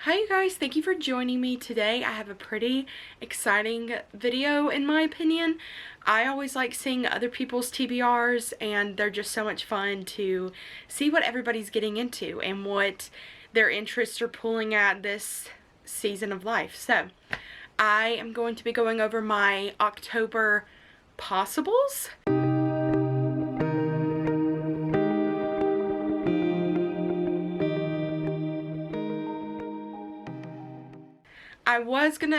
Hi you guys, thank you for joining me today. I have a pretty exciting video in my opinion. I always like seeing other people's TBRs and they're just so much fun to see what everybody's getting into and what their interests are pulling at this season of life. So I am going to be going over my October possibles.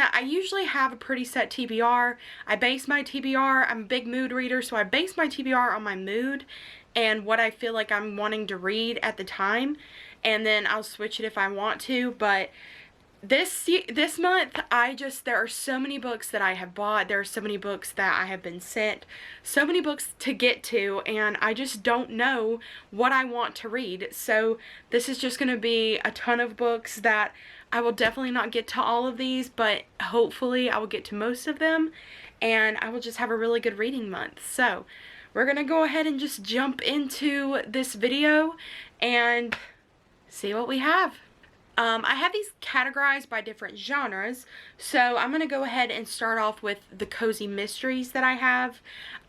I usually have a pretty set TBR. I base my TBR, I'm a big mood reader, so I base my TBR on my mood and what I feel like I'm wanting to read at the time, and then I'll switch it if I want to. But this month, there are so many books that I have bought, there are so many books that I have been sent, so many books to get to, and I just don't know what I want to read. So this is just going to be a ton of books that I will definitely not get to all of these, but hopefully I will get to most of them, and I will just have a really good reading month. So we're going to go ahead and just jump into this video and see what we have. I have these categorized by different genres, so I'm going to go ahead and start off with the cozy mysteries that I have.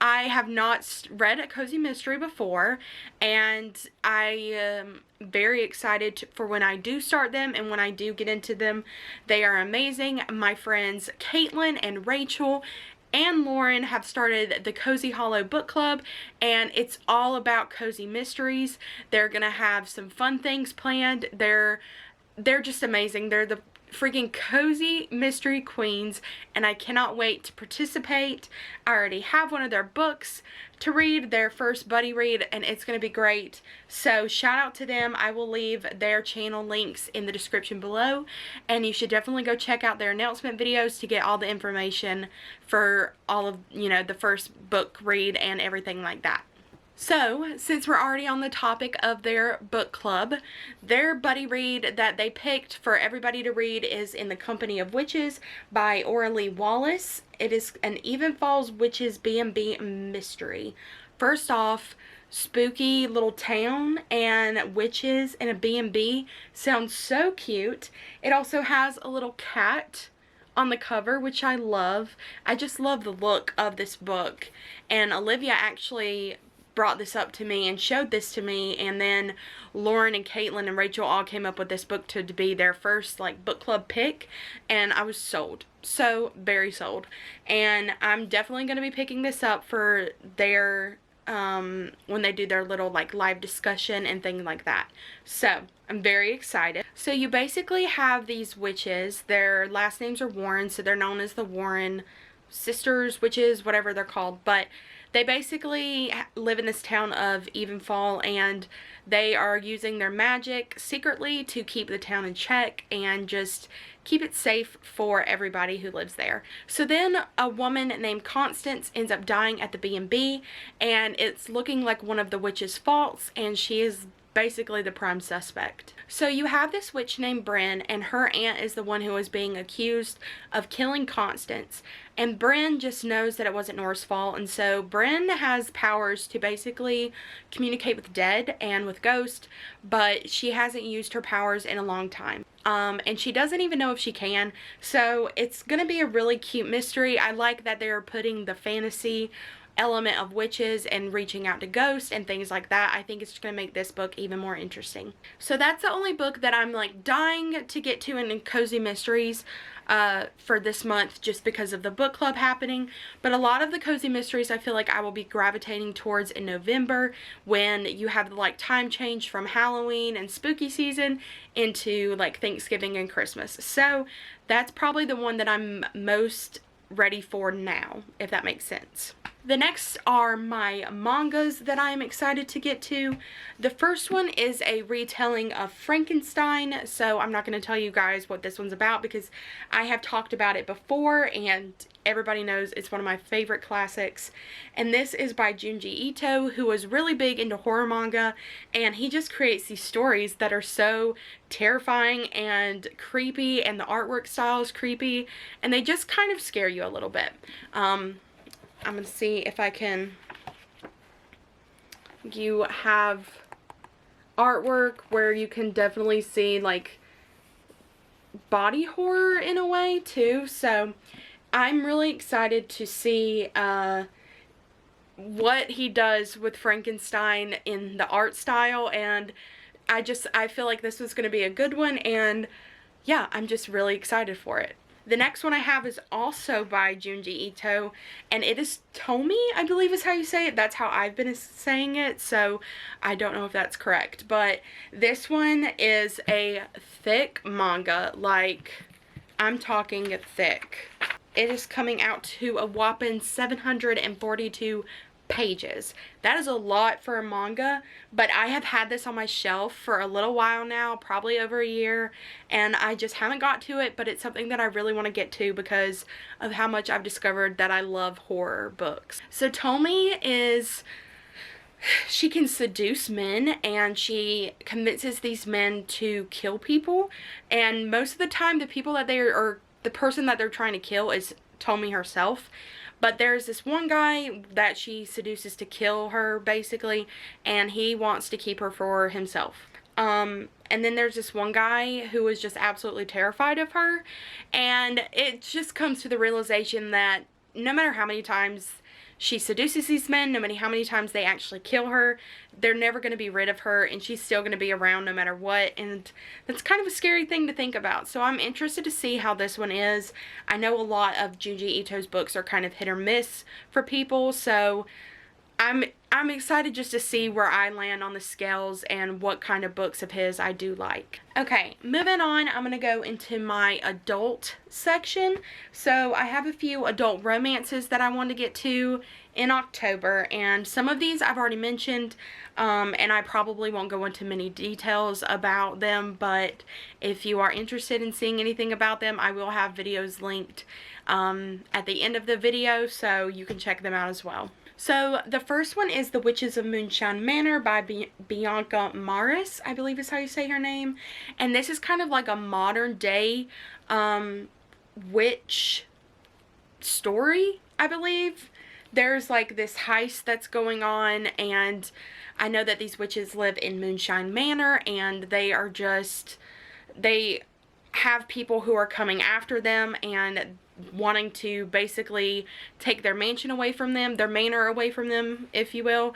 I have not read a cozy mystery before, and I am very excited for when I do start them and when I do get into them. They are amazing. My friends Caitlin and Rachel and Lauren have started the Cozy Hollow Book Club, and it's all about cozy mysteries. They're going to have some fun things planned. They're just amazing. They're the freaking cozy mystery queens, and I cannot wait to participate. I already have one of their books to read, their first buddy read, and it's going to be great. So shout out to them. I will leave their channel links in the description below, and you should definitely go check out their announcement videos to get all the information for all of, the first book read and everything like that. So, since we're already on the topic of their book club, their buddy read that they picked for everybody to read is In the Company of Witches by Auralee Wallace. It is an Even Falls Witches B&B mystery. First off, spooky little town and witches in a B&B sounds so cute. It also has a little cat on the cover, which I love. I just love the look of this book, and Olivia actually brought this up to me and showed this to me, and then Lauren and Caitlin and Rachel all came up with this book to be their first book club pick, and I was sold. So very sold, and I'm definitely going to be picking this up for their when they do their little live discussion and things like that. So I'm very excited. So you basically have these witches. Their last names are Warren, so they're known as the Warren sisters, witches, whatever they're called, but they basically live in this town of Evenfall, and they are using their magic secretly to keep the town in check and just keep it safe for everybody who lives there. So then a woman named Constance ends up dying at the B&B, and it's looking like one of the witches' faults, and she is basically the prime suspect. So you have this witch named Bryn, and her aunt is the one who is being accused of killing Constance, and Bryn just knows that it wasn't Nora's fault, and so Bryn has powers to basically communicate with dead and with ghosts, but she hasn't used her powers in a long time. And she doesn't even know if she can, so it's gonna be a really cute mystery. I like that they're putting the fantasy element of witches and reaching out to ghosts and things like that. I think it's just going to make this book even more interesting. So that's the only book that I'm dying to get to in cozy mysteries for this month, just because of the book club happening. But a lot of the cozy mysteries I feel like I will be gravitating towards in November, when you have the time change from Halloween and spooky season into Thanksgiving and Christmas. So that's probably the one that I'm most ready for now, if that makes sense. The next are my mangas that I am excited to get to. The first one is a retelling of Frankenstein, so I'm not going to tell you guys what this one's about because I have talked about it before and everybody knows it's one of my favorite classics. And this is by Junji Ito, who was really big into horror manga, and he just creates these stories that are so terrifying and creepy, and the artwork style is creepy, and they just kind of scare you a little bit. I'm going to see if I can. You have artwork where you can definitely see body horror in a way too, so I'm really excited to see what he does with Frankenstein in the art style, and I feel like this was going to be a good one, and yeah, I'm just really excited for it. The next one I have is also by Junji Ito, and it is Tomie, I believe is how you say it. That's how I've been saying it, so I don't know if that's correct. But this one is a thick manga, like, I'm talking thick. It is coming out to a whopping 742 pages. That is a lot for a manga, but I have had this on my shelf for a little while now, probably over a year, and I just haven't got to it, but it's something that I really want to get to because of how much I've discovered that I love horror books. So Tomie is, she can seduce men, and she convinces these men to kill people, and most of the time the people that they are, or the person that they're trying to kill is Tomie herself. But there's this one guy that she seduces to kill her, basically, and he wants to keep her for himself. And then there's this one guy who is just absolutely terrified of her, and it just comes to the realization that no matter how many times she seduces these men, no matter how many times they actually kill her, they're never going to be rid of her, and she's still going to be around no matter what, and that's kind of a scary thing to think about. So I'm interested to see how this one is. I know a lot of Junji Ito's books are kind of hit or miss for people, so I'm excited just to see where I land on the scales and what kind of books of his I do like. Okay, moving on, I'm going to go into my adult section. So I have a few adult romances that I want to get to in October, and some of these I've already mentioned, and I probably won't go into many details about them, but if you are interested in seeing anything about them, I will have videos linked at the end of the video, so you can check them out as well. So the first one is The Witches of Moonshyne Manor by Bianca Marais, I believe is how you say her name. And this is kind of like a modern day witch story, I believe. There's like this heist that's going on, and I know that these witches live in Moonshyne Manor, and they are just, they have people who are coming after them and wanting to basically take their mansion away from them, their manor away from them, if you will,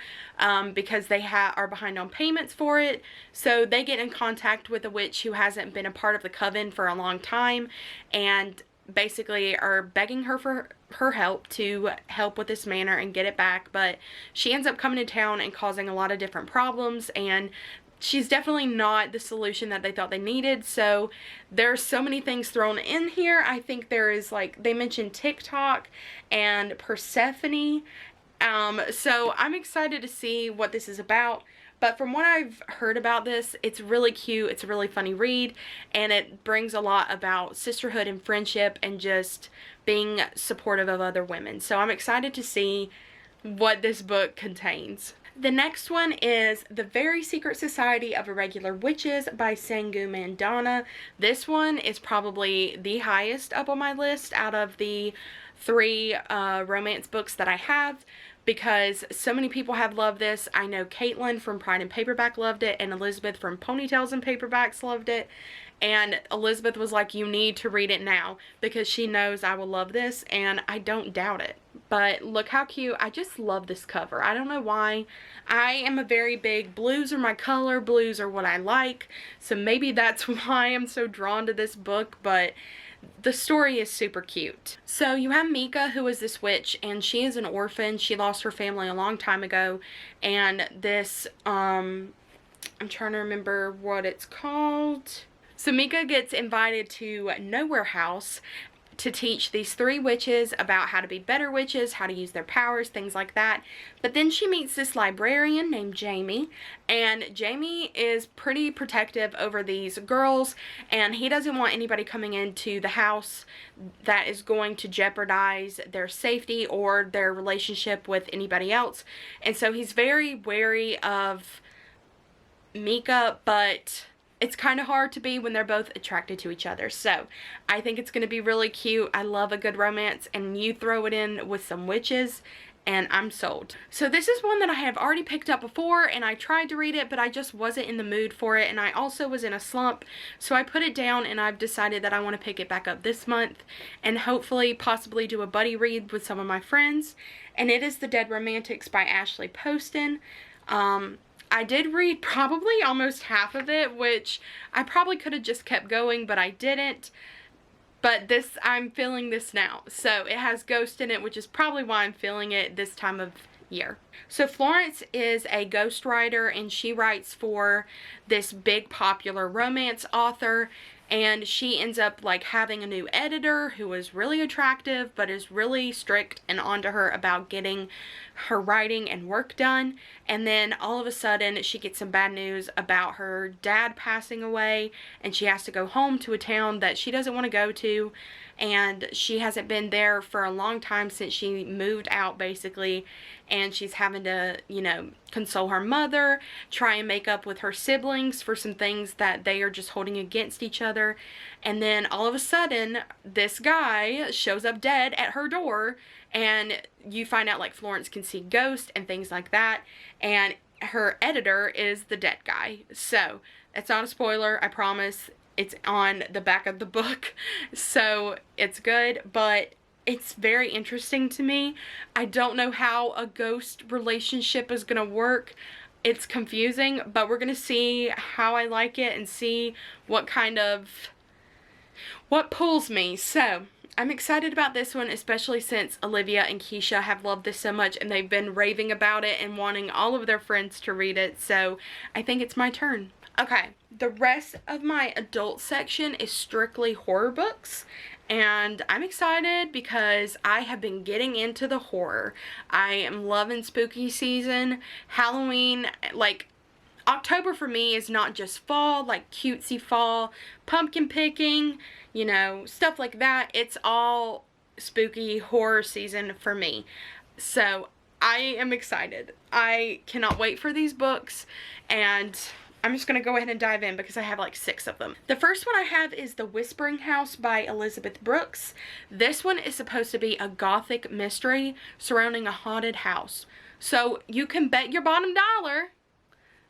because they are behind on payments for it. So they get in contact with a witch who hasn't been a part of the coven for a long time, and basically are begging her for her help to help with this manor and get it back. But she ends up coming to town and causing a lot of different problems, and she's definitely not the solution that they thought they needed. So there's so many things thrown in here. I think there is, like, they mentioned TikTok and Persephone. So I'm excited to see what this is about. But from what I've heard about this, it's really cute. It's a really funny read, and it brings a lot about sisterhood and friendship and just being supportive of other women. So I'm excited to see what this book contains. The next one is The Very Secret Society of Irregular Witches by Sangu Mandanna. This one is probably the highest up on my list out of the 3 romance books that I have, because so many people have loved this. I know Caitlin from Pride and Paperback loved it, and Elizabeth from Ponytails and Paperbacks loved it. And Elizabeth was like, you need to read it now, because she knows I will love this, and I don't doubt it. But look how cute. I just love this cover. I don't know why. I am a very big, blues are my color, blues are what I like, so maybe that's why I'm so drawn to this book, but the story is super cute. So you have Mika, who is this witch, and she is an orphan. She lost her family a long time ago, and this, I'm trying to remember what it's called. So Mika gets invited to Nowhere House to teach these 3 witches about how to be better witches, how to use their powers, things like that. But then she meets this librarian named Jamie, and Jamie is pretty protective over these girls, and he doesn't want anybody coming into the house that is going to jeopardize their safety or their relationship with anybody else. And so he's very wary of Mika, but it's kind of hard to be when they're both attracted to each other. So I think it's going to be really cute. I love a good romance, and you throw it in with some witches, and I'm sold. So this is one that I have already picked up before, and I tried to read it, but I just wasn't in the mood for it, and I also was in a slump, so I put it down, and I've decided that I want to pick it back up this month, and hopefully possibly do a buddy read with some of my friends, and it is The Dead Romantics by Ashley Poston. I did read probably almost half of it, which I probably could have just kept going, but I didn't. But this, I'm feeling this now. So it has ghost in it, which is probably why I'm feeling it this time of year. So Florence is a ghostwriter, and she writes for this big popular romance author, and she ends up like having a new editor who is really attractive but is really strict and onto her about getting her writing and work done. And then all of a sudden she gets some bad news about her dad passing away, and she has to go home to a town that she doesn't want to go to, and she hasn't been there for a long time since she moved out basically, and she's having to, you know, console her mother, try and make up with her siblings for some things that they are just holding against each other. And then all of a sudden this guy shows up dead at her door, and you find out like Florence can see ghosts and things like that, and her editor is the dead guy. So it's not a spoiler, I promise. It's on the back of the book, so it's good, but it's very interesting to me. I don't know how a ghost relationship is gonna work. It's confusing, but we're gonna see how I like it and see what pulls me. So I'm excited about this one, especially since Olivia and Keisha have loved this so much, and they've been raving about it and wanting all of their friends to read it, so I think it's my turn. Okay, the rest of my adult section is strictly horror books, and I'm excited because I have been getting into the horror. I am loving spooky season, Halloween. Like, October for me is not just fall, like cutesy fall, pumpkin picking, you know, stuff like that. It's all spooky horror season for me. So I am excited. I cannot wait for these books, and I'm just going to go ahead and dive in because I have like 6 of them. The first one I have is The Whispering House by Elizabeth Brooks. This one is supposed to be a gothic mystery surrounding a haunted house. So you can bet your bottom dollar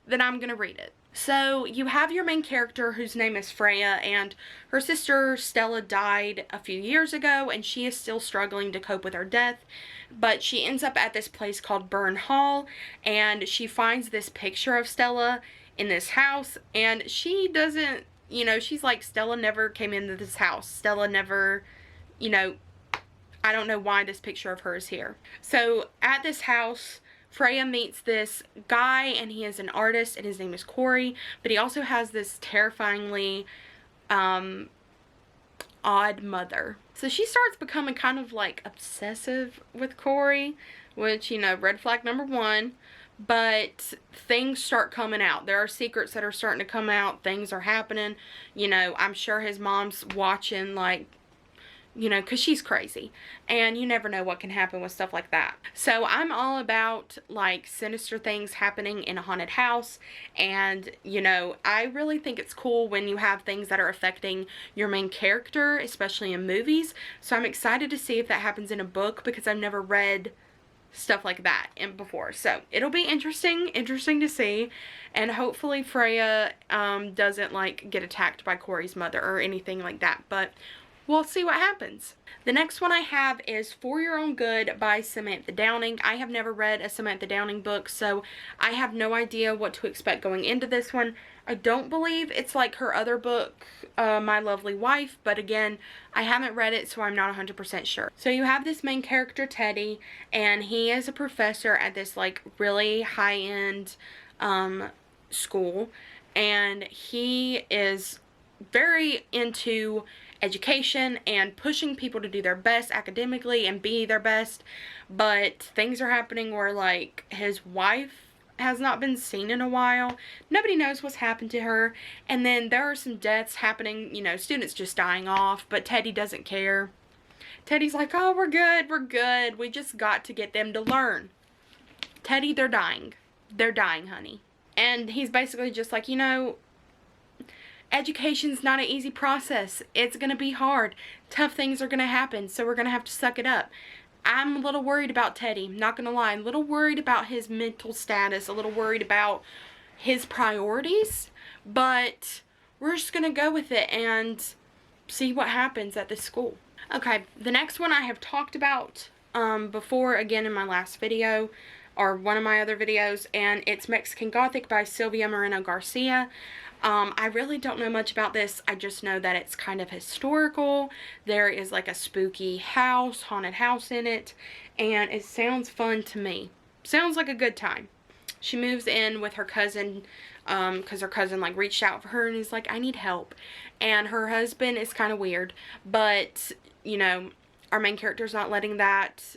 that I'm going to read it. So you have your main character whose name is Freya, and her sister Stella died a few years ago, and she is still struggling to cope with her death. But she ends up at this place called Burn Hall, and she finds this picture of Stella in this house, and she doesn't, you know, she's like, Stella never came into this house. Stella never, you know, I don't know why this picture of her is here. So at this house, Freya meets this guy, and he is an artist, and his name is Corey, but he also has this terrifyingly odd mother. So she starts becoming kind of like obsessive with Corey, which, you know, red flag number 1. But things start coming out. There are secrets that are starting to come out. Things are happening. You know, I'm sure his mom's watching, like, you know, because she's crazy. And you never know what can happen with stuff like that. So I'm all about, like, sinister things happening in a haunted house. And, you know, I really think it's cool when you have things that are affecting your main character, especially in movies. So I'm excited to see if that happens in a book, because I've never read stuff like that before. So it'll be interesting to see, and hopefully Freya doesn't like get attacked by Corey's mother or anything like that, but we'll see what happens. The next one I have is For Your Own Good by Samantha Downing. I have never read a Samantha Downing book, so I have no idea what to expect going into this one. I don't believe it's like her other book, My Lovely Wife, but again, I haven't read it, so I'm not 100% sure. So you have this main character, Teddy, and he is a professor at this like really high-end school, and he is very into education and pushing people to do their best academically and be their best, but things are happening where like his wife has not been seen in a while. Nobody knows what's happened to her, and then there are some deaths happening, you know, students just dying off, but Teddy doesn't care. Teddy's like, oh, we're good, we just got to get them to learn. Teddy, they're dying, honey. And he's basically just like, you know, education's not an easy process. It's gonna be hard. Tough things are gonna happen, so we're gonna have to suck it up. I'm a little worried about Teddy, not gonna lie. I'm a little worried about his mental status, a little worried about his priorities, but we're just gonna go with it and see what happens at this school. Okay, the next one I have talked about before, again in my last video, or one of my other videos, and it's Mexican Gothic by Silvia Moreno-Garcia. I really don't know much about this. I just know that it's kind of historical. There is like a spooky house, haunted house in it, and it sounds fun to me. Sounds like a good time. She moves in with her cousin, because her cousin like reached out for her and is like, I need help. And her husband is kind of weird, but you know, our main character's not letting that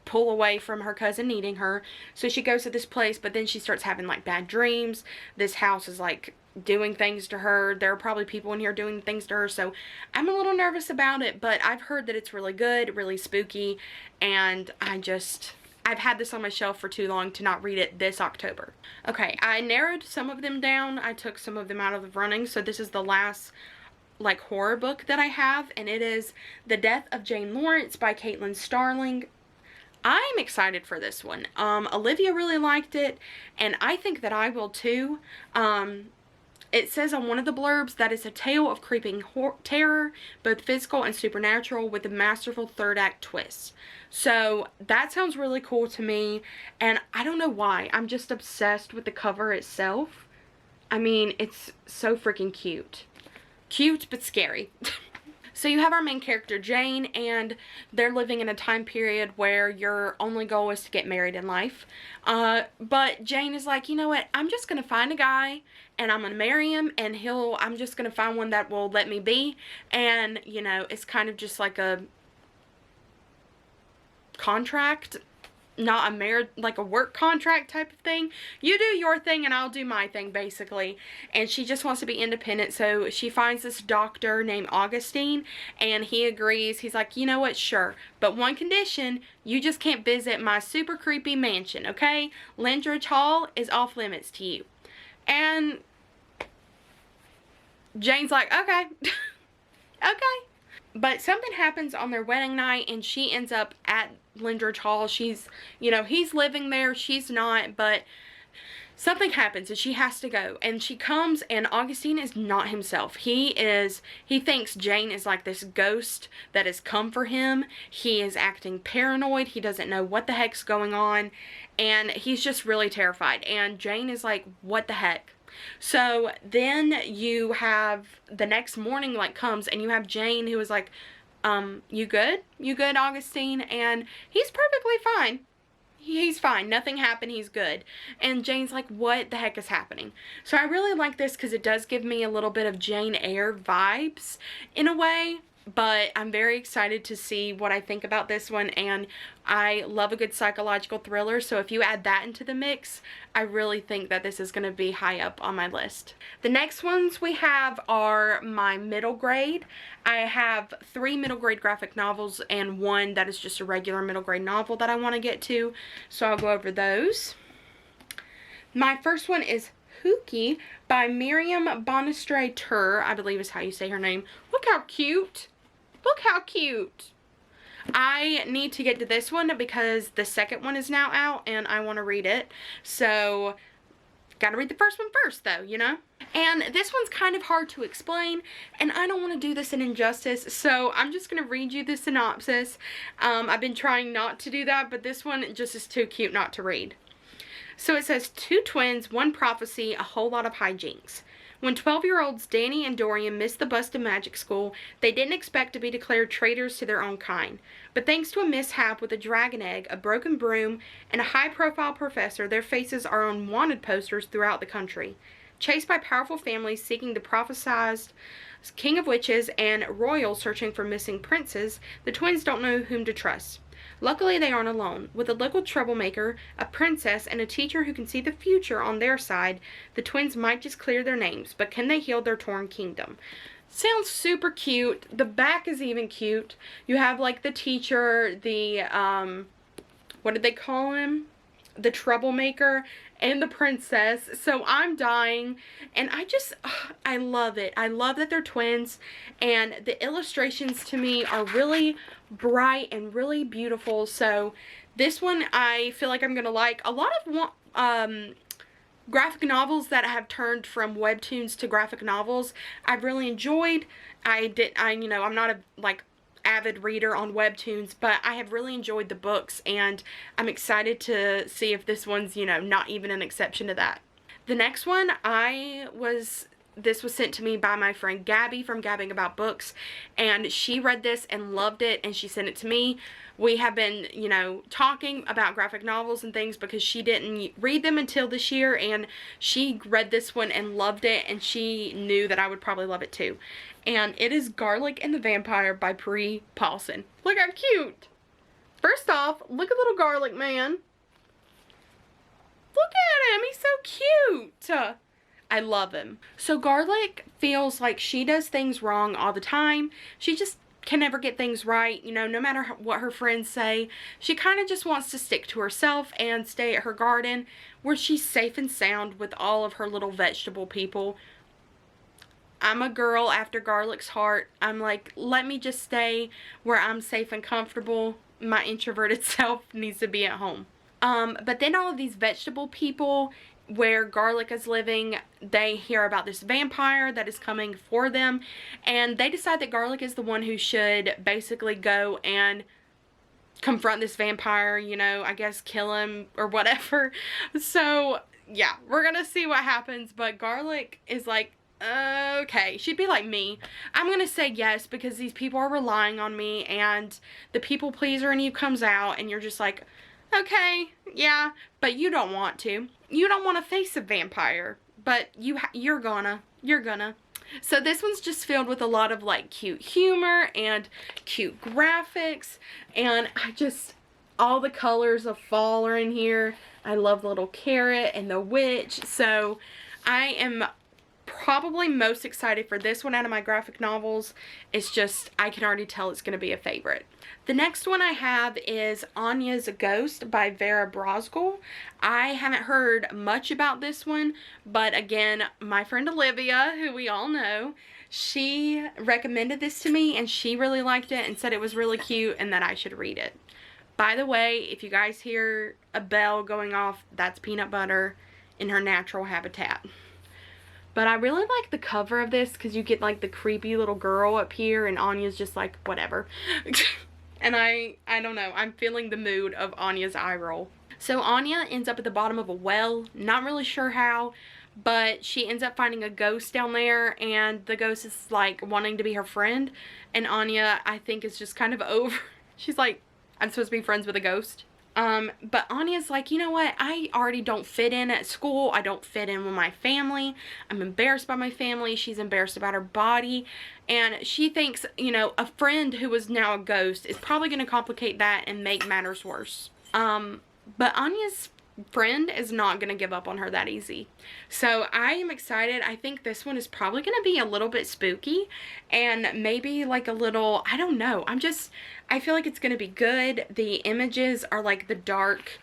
pull away from her cousin needing her. So she goes to this place, but then she starts having like bad dreams. This house is like doing things to her. There are probably people in here doing things to her, so I'm a little nervous about it, but I've heard that it's really good, really spooky, and I've had this on my shelf for too long to not read it this October. Okay, I narrowed some of them down. I took some of them out of the running, so this is the last like horror book that I have, and it is The Death of Jane Lawrence by Caitlin Starling. I'm excited for this one. Olivia really liked it, and I think that I will too. It says on one of the blurbs that it's a tale of creeping terror, both physical and supernatural, with a masterful third act twist. So that sounds really cool to me, and I don't know why. I'm just obsessed with the cover itself. I mean, it's so freaking cute. Cute, but scary. So you have our main character, Jane, and they're living in a time period where your only goal is to get married in life. But Jane is like, you know what, I'm just going to find a guy, and I'm going to marry him, and I'm just going to find one that will let me be. And, you know, it's kind of just like a contract, not a marriage, like a work contract type of thing. You do your thing and I'll do my thing, basically. And she just wants to be independent, so she finds this doctor named Augustine, and he agrees. He's like, you know what, sure, but one condition: you just can't visit my super creepy mansion, okay? Lindridge Hall is off limits to you. And Jane's like, okay. Okay. But something happens on their wedding night, and she ends up at Lindridge Hall. She's, you know, he's living there, she's not, but something happens and she has to go. And she comes, and Augustine is not himself. He thinks Jane is like this ghost that has come for him. He is acting paranoid. He doesn't know what the heck's going on, and he's just really terrified. And Jane is like, what the heck? So then you have the next morning like comes, and you have Jane, who is like, you good? You good, Augustine? And he's perfectly fine. He's fine. Nothing happened. He's good. And Jane's like, what the heck is happening? So I really like this because it does give me a little bit of Jane Eyre vibes in a way. But I'm very excited to see what I think about this one, and I love a good psychological thriller, so if you add that into the mix, I really think that this is going to be high up on my list. The next ones we have are my middle grade. I have 3 middle grade graphic novels and 1 that is just a regular middle grade novel that I want to get to, so I'll go over those. My first one is Hooky by Míriam Bonastre, I believe is how you say her name. Look how cute. Look how cute. I need to get to this one because the second one is now out and I want to read it. So, gotta read the first one first though, you know? And this one's kind of hard to explain, and I don't want to do this an injustice, so I'm just going to read you the synopsis. I've been trying not to do that, but this one just is too cute not to read. So it says, 2 twins, 1 prophecy, a whole lot of hijinks. When 12-year-olds Danny and Dorian missed the bus to magic school, they didn't expect to be declared traitors to their own kind. But thanks to a mishap with a dragon egg, a broken broom, and a high-profile professor, their faces are on wanted posters throughout the country. Chased by powerful families seeking the prophesized king of witches and royals searching for missing princes, the twins don't know whom to trust. Luckily, they aren't alone. With a local troublemaker, a princess, and a teacher who can see the future on their side, the twins might just clear their names, but can they heal their torn kingdom? Sounds super cute. The back is even cute. You have, like, the teacher, the, what did they call him? The troublemaker, and the princess. So I'm dying, and I love it. I love that they're twins, and the illustrations to me are really bright and really beautiful. So this one I feel like I'm gonna like. A lot of graphic novels that have turned from webtoons to graphic novels I've really enjoyed. You know, I'm not a avid reader on webtoons, but I have really enjoyed the books, and I'm excited to see if this one's, you know, not even an exception to that. The next one, this was sent to me by my friend Gabby from Gabbing About Books, and she read this and loved it, and she sent it to me. We have been, you know, talking about graphic novels and things because she didn't read them until this year, and she read this one and loved it, and she knew that I would probably love it too. And it is Garlic and the Vampire by Bree Paulsen. Look how cute! First off, look at little Garlic man. Look at him, he's so cute! I love him. So Garlic feels like she does things wrong all the time. She just can never get things right, you know, no matter what her friends say. She kind of just wants to stick to herself and stay at her garden where she's safe and sound with all of her little vegetable people. I'm a girl after Garlic's heart. I'm like, let me just stay where I'm safe and comfortable. My introverted self needs to be at home. But then all of these vegetable people where Garlic is living, they hear about this vampire that is coming for them, and they decide that Garlic is the one who should basically go and confront this vampire, you know, I guess kill him or whatever. So yeah, we're gonna see what happens, but Garlic is like, okay, she'd be like me. I'm gonna say yes because these people are relying on me, and the people pleaser in you comes out, and you're just like, okay, yeah, but you don't want to. You don't want to face a vampire, but you're gonna. So this one's just filled with a lot of like cute humor and cute graphics, and all the colors of fall are in here. I love the little carrot and the witch, so I am probably most excited for this one out of my graphic novels. It's just, I can already tell it's going to be a favorite. The next one I have is Anya's Ghost by Vera Brosgol. I haven't heard much about this one, but again, my friend Olivia, who we all know, she recommended this to me, and she really liked it and said it was really cute and that I should read it. By the way, if you guys hear a bell going off, that's Peanut Butter in her natural habitat. But I really like the cover of this because you get like the creepy little girl up here, and Anya's just like, whatever. And I don't know, I'm feeling the mood of Anya's eye roll. So Anya ends up at the bottom of a well, not really sure how, but she ends up finding a ghost down there, and the ghost is like wanting to be her friend, and Anya, I think, is just kind of over. She's like, I'm supposed to be friends with a ghost. But Anya's like, you know what, I already don't fit in at school, I don't fit in with my family, I'm embarrassed by my family, she's embarrassed about her body, and she thinks, you know, a friend who is now a ghost is probably going to complicate that and make matters worse. But Anya's friend is not going to give up on her that easy. So I am excited. I think this one is probably going to be a little bit spooky and maybe like a little, I don't know. I feel like it's going to be good. The images are like the dark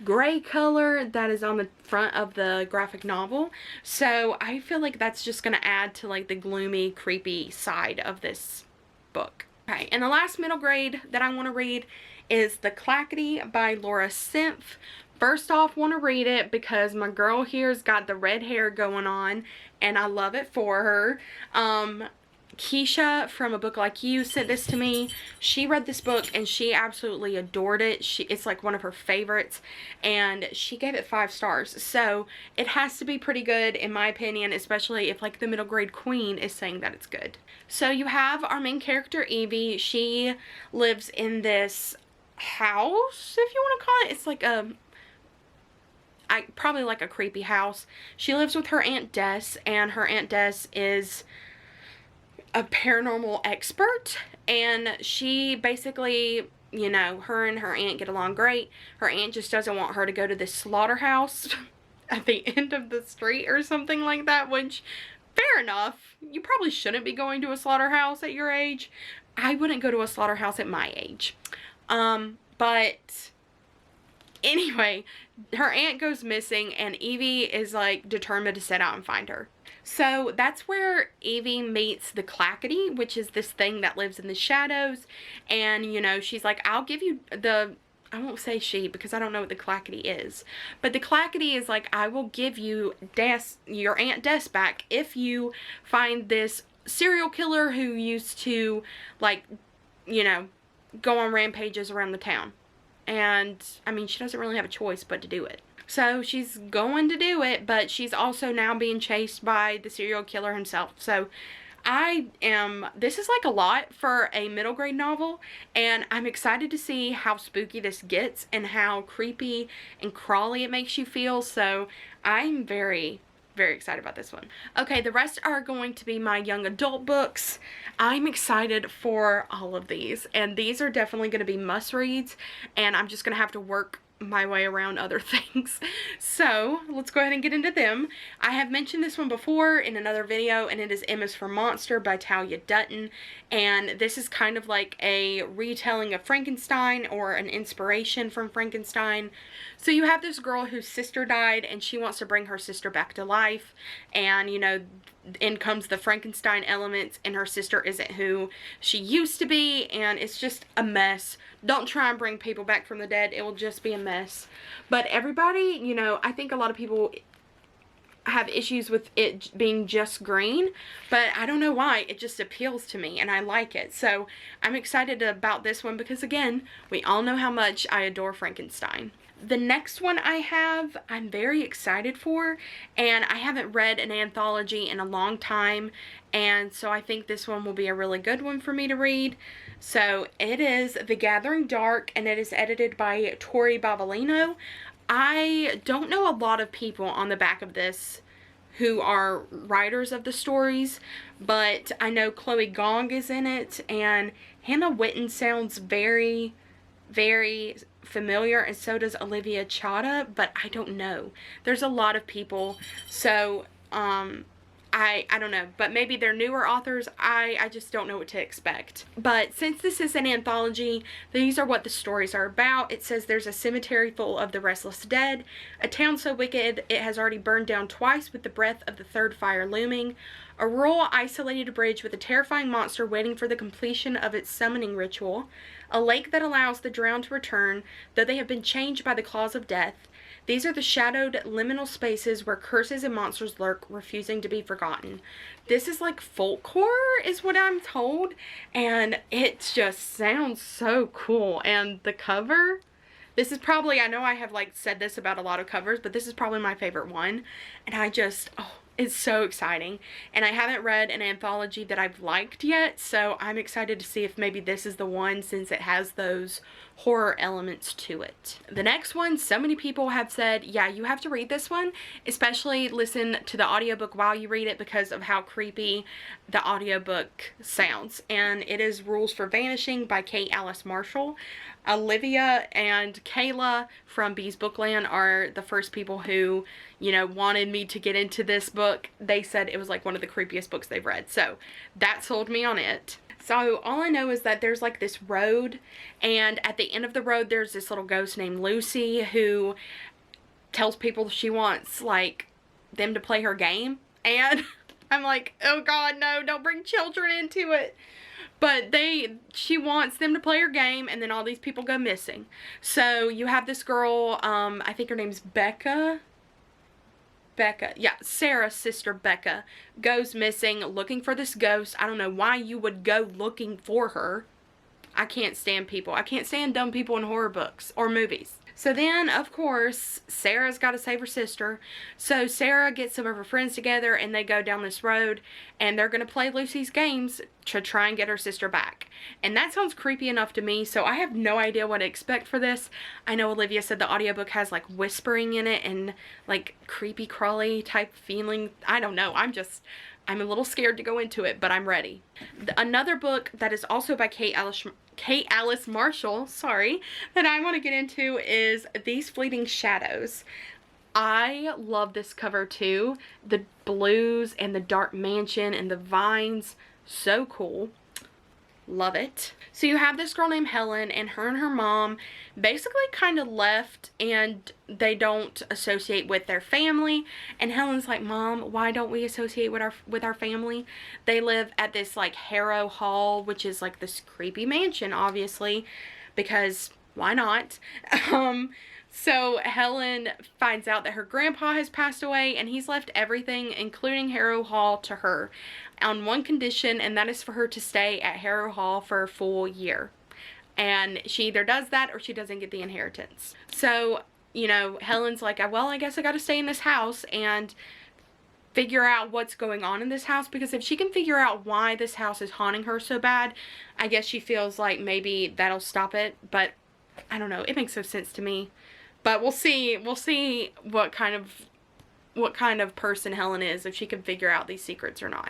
gray color that is on the front of the graphic novel. So I feel like that's just going to add to like the gloomy, creepy side of this book. Okay, and the last middle grade that I want to read is The Clackity by Lora Senf. First off, want to read it because my girl here's got the red hair going on, and I love it for her. Keisha from A Book Like You sent this to me. She read this book and she absolutely adored it. It's like one of her favorites, and she gave it 5 stars. So it has to be pretty good in my opinion, especially if like the middle grade queen is saying that it's good. So you have our main character Evie. She lives in this house, if you want to call it. It's like probably like a creepy house. She lives with her Aunt Des, and her Aunt Des is a paranormal expert, and she basically, you know, her and her aunt get along great. Her aunt just doesn't want her to go to this slaughterhouse at the end of the street or something like that, which, fair enough. You probably shouldn't be going to a slaughterhouse at your age. I wouldn't go to a slaughterhouse at my age. But Anyway, her aunt goes missing and Evie is like determined to set out and find her. So that's where Evie meets the Clackity, which is this thing that lives in the shadows. And, you know, she's like, I'll give you the, I won't say she because I don't know what the Clackity is. But the Clackity is like, I will give you your Aunt Des back if you find this serial killer who used to, like, you know, go on rampages around the town. And, I mean, she doesn't really have a choice but to do it. So she's going to do it, but she's also now being chased by the serial killer himself. So this is like a lot for a middle grade novel, and I'm excited to see how spooky this gets and how creepy and crawly it makes you feel. So I'm very, very excited about this one. Okay, the rest are going to be my young adult books. I'm excited for all of these, and these are definitely going to be must reads, and I'm just going to have to work my way around other things. So let's go ahead and get into them. I have mentioned this one before in another video, and it is M is for Monster by Talia Dutton, and this is kind of like a retelling of Frankenstein, or an inspiration from Frankenstein. So you have this girl whose sister died and she wants to bring her sister back to life, and you know, in comes the Frankenstein elements, and her sister isn't who she used to be, and it's just a mess. Don't try and bring people back from the dead. It will just be a mess. But everybody, you know, I think a lot of people have issues with it being just green, but I don't know why. It just appeals to me and I like it. So I'm excited about this one because, again, we all know how much I adore Frankenstein. The next one I have, I'm very excited for, and I haven't read an anthology in a long time, and so I think this one will be a really good one for me to read. So it is The Gathering Dark, and it is edited by Tori Bavolino. I don't know a lot of people on the back of this who are writers of the stories, but I know Chloe Gong is in it, and Hannah Witten sounds very, very familiar, and so does Olivia Chada, but I don't know. There's a lot of people, so I don't know, but maybe they're newer authors. I just don't know what to expect. But since this is an anthology, these are what the stories are about. It says there's a cemetery full of the restless dead, a town so wicked it has already burned down twice with the breath of the third fire looming, a rural isolated bridge with a terrifying monster waiting for the completion of its summoning ritual, a lake that allows the drowned to return, though they have been changed by the claws of death. These are the shadowed liminal spaces where curses and monsters lurk, refusing to be forgotten. This is like folk horror is what I'm told, and it just sounds so cool. And the cover, this is probably, I know I have like said this about a lot of covers, but this is probably my favorite one. And I just, oh, it's so exciting. And I haven't read an anthology that I've liked yet, so I'm excited to see if maybe this is the one, since it has those horror elements to it. The next one, so many people have said, yeah, you have to read this one, especially listen to the audiobook while you read it because of how creepy the audiobook sounds. And it is Rules for Vanishing by Kate Alice Marshall. Olivia and Kayla from Bees Bookland are the first people who, you know, wanted me to get into this book. They said it was like one of the creepiest books they've read, so that sold me on it. So all I know is that there's like this road, and at the end of the road there's this little ghost named Lucy who tells people she wants like them to play her game, and I'm like, oh god, no, don't bring children into it. But she wants them to play her game, and then all these people go missing. So you have this girl, I think her name's Becca, yeah, Sarah's sister Becca goes missing looking for this ghost. I don't know why you would go looking for her. I can't stand people. I can't stand dumb people in horror books or movies. So then, of course, Sarah's got to save her sister. So Sarah gets some of her friends together and they go down this road and they're going to play Lucy's games to try and get her sister back. And that sounds creepy enough to me, so I have no idea what to expect for this. I know Olivia said the audiobook has like whispering in it and like creepy crawly type feeling. I don't know. I'm a little scared to go into it, but I'm ready. Another book that is also by Kate Alice Marshall, sorry, that I want to get into is These Fleeting Shadows. I love this cover too. The blues and the dark mansion and the vines, so cool. Love it. So you have this girl named Helen, and her mom basically kind of left, and they don't associate with their family. And Helen's like, Mom, why don't we associate with our family? They live at this like Harrow Hall, which is like this creepy mansion, obviously, because why not? So Helen finds out that her grandpa has passed away, and he's left everything, including Harrow Hall, to her on one condition, and that is for her to stay at Harrow Hall for a full year. And she either does that or she doesn't get the inheritance. So, you know, Helen's like, well, I guess I gotta stay in this house and figure out what's going on in this house, because if she can figure out why this house is haunting her so bad, I guess she feels like maybe that'll stop it. But I don't know, it makes no sense to me. But we'll see what kind of person Helen is, if she can figure out these secrets or not.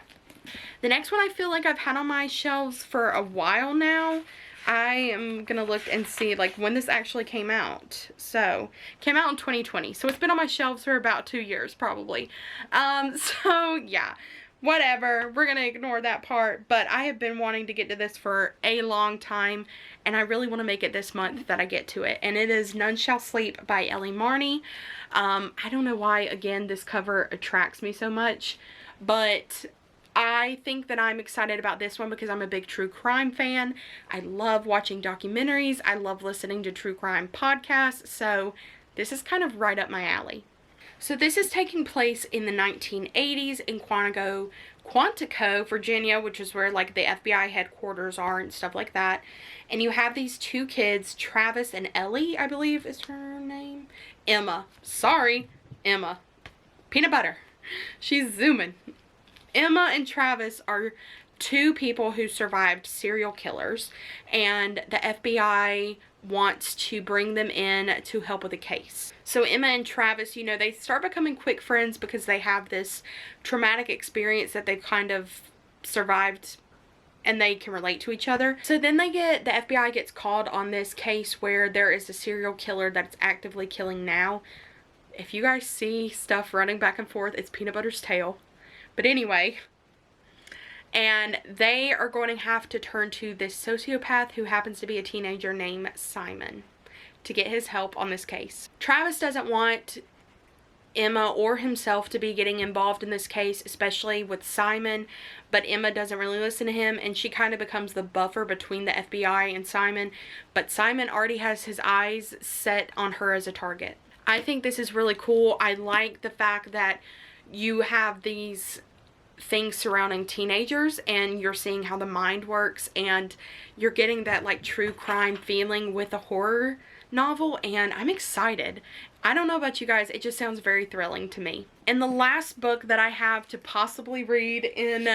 The next one I feel like I've had on my shelves for a while now. I am going to look and see like when this actually came out. So, came out in 2020. So, it's been on my shelves for about 2 years probably. So, yeah. Whatever. We're going to ignore that part. But I have been wanting to get to this for a long time. And I really want to make it this month that I get to it. And it is None Shall Sleep by Ellie Marney. I don't know why, again, this cover attracts me so much. But I think that I'm excited about this one because I'm a big true crime fan. I love watching documentaries. I love listening to true crime podcasts. So this is kind of right up my alley. So this is taking place in the 1980s in Quantico, Virginia, which is where like the FBI headquarters are and stuff like that. And you have these two kids, Travis and Ellie, I believe is her name. Emma. Sorry, Emma. Peanut butter. She's zooming. Emma and Travis are two people who survived serial killers, and the FBI wants to bring them in to help with the case. So Emma and Travis, you know, they start becoming quick friends because they have this traumatic experience that they've kind of survived, and they can relate to each other. So then the FBI gets called on this case where there is a serial killer that's actively killing now. If you guys see stuff running back and forth, it's Peanut Butter's tail. But anyway, and they are going to have to turn to this sociopath who happens to be a teenager named Simon to get his help on this case. Travis doesn't want Emma or himself to be getting involved in this case, especially with Simon, but Emma doesn't really listen to him, and she kind of becomes the buffer between the FBI and Simon, but Simon already has his eyes set on her as a target. I think this is really cool. I like the fact that you have these things surrounding teenagers and you're seeing how the mind works, and you're getting that like true crime feeling with a horror novel, and I'm excited. I don't know about you guys, it just sounds very thrilling to me. And the last book that I have to possibly read in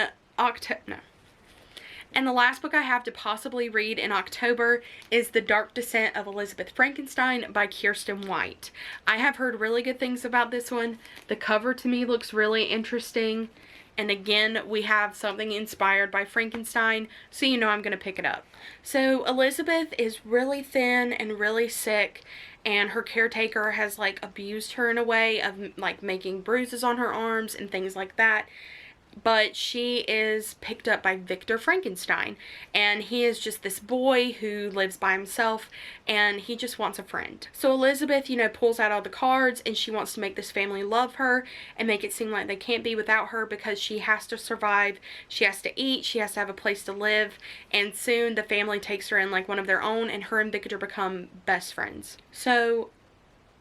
October is The Dark Descent of Elizabeth Frankenstein by Kiersten White. I have heard really good things about this one. The cover to me looks really interesting. And again, we have something inspired by Frankenstein, so you know I'm going to pick it up. So Elizabeth is really thin and really sick, and her caretaker has like abused her in a way of like making bruises on her arms and things like that. But she is picked up by Victor Frankenstein, and he is just this boy who lives by himself, and he just wants a friend. So Elizabeth, you know, pulls out all the cards, and she wants to make this family love her and make it seem like they can't be without her, because she has to survive, she has to eat, she has to have a place to live, and soon the family takes her in like one of their own, and her and Victor become best friends. So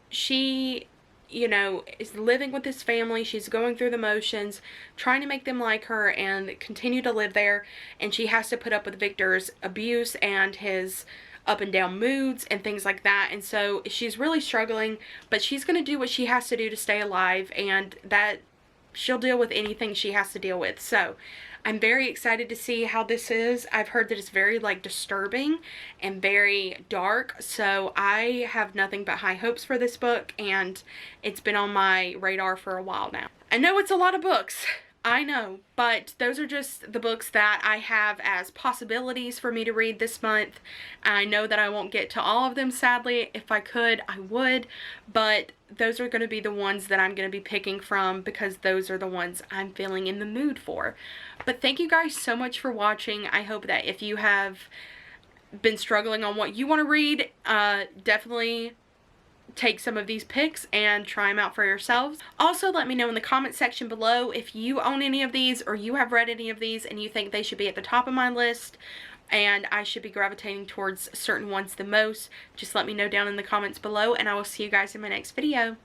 she, you know, is living with this family. She's going through the motions, trying to make them like her and continue to live there. And she has to put up with Victor's abuse and his up and down moods and things like that. And so she's really struggling, but she's going to do what she has to do to stay alive, and that she'll deal with anything she has to deal with. So I'm very excited to see how this is. I've heard that it's very like disturbing and very dark, so I have nothing but high hopes for this book, and it's been on my radar for a while now. I know it's a lot of books, I know, but those are just the books that I have as possibilities for me to read this month. I know that I won't get to all of them, sadly. If I could, I would, but those are going to be the ones that I'm going to be picking from because those are the ones I'm feeling in the mood for. But thank you guys so much for watching. I hope that if you have been struggling on what you want to read, definitely take some of these picks and try them out for yourselves. Also, let me know in the comment section below if you own any of these or you have read any of these and you think they should be at the top of my list and I should be gravitating towards certain ones the most. Just let me know down in the comments below, and I will see you guys in my next video.